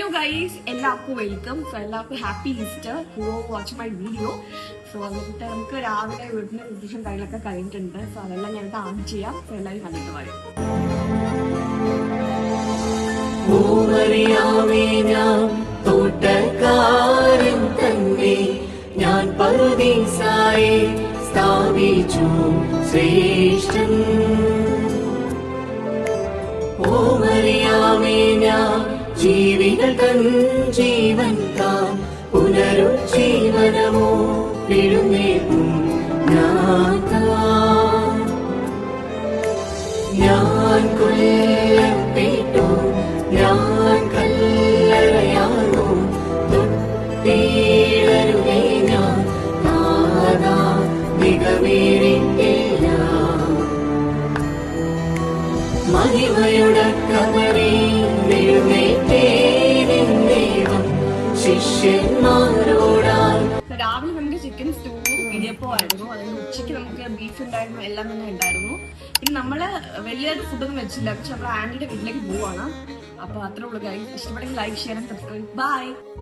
Hello guys, എല്ലാവർക്കും welcome. So എല്ലാവർക്കും happy Easter. You watch my video. So എന്നിട്ട് നമുക്ക് രാവിലെ വീട്ടിന്റെ ന്യൂട്രീഷൻ കാര്യങ്ങളൊക്കെ കഴിഞ്ഞിട്ടുണ്ട്. സോ അതെല്ലാം ഞങ്ങൾക്ക് ആഡ് ചെയ്യാം. സോ എല്ലാവരും കണ്ടിട്ട് വരും. ഞാൻ പറുദീസായി സ്ഥാപിച്ചു ശ്രേഷ്ഠൻ. ഓ മറിയാമേ, ഞാൻ ജീവികൾ തൻ ജീവൻ താൻ പുനരുജ്ജീവനമോ വിഴുന്നേക്കും ഞാൻ കൊല്ലപ്പെട്ടു, ഞാൻ കല്ലറയാണോ തൊട്ടീടരുകേ ഞാൻ നാദാ മികവേറിയില്ല. മഹിമയുടെ കബറി ദൈവം ശിഷ്യന്മാരോടായി. രാവിലെ നമുക്ക് ചിക്കൻ സ്റ്റൂ ഇടിയപ്പം ആയിരുന്നു. അതിന് ഉച്ചയ്ക്ക് നമുക്ക് ബീഫ് ഉണ്ടായിരുന്നു, എല്ലാം തന്നെ ഉണ്ടായിരുന്നു. പിന്നെ നമ്മള് വലിയൊരു ഫുഡൊന്നും വെച്ചില്ല. പക്ഷെ നമ്മൾ ആന്റിയുടെ വീട്ടിലേക്ക് പോവാണ്. അപ്പൊ അത്രേ ഉള്ളൂ ഗൈസ്. ഇഷ്ടപ്പെട്ടെങ്കിൽ like, share and subscribe. By.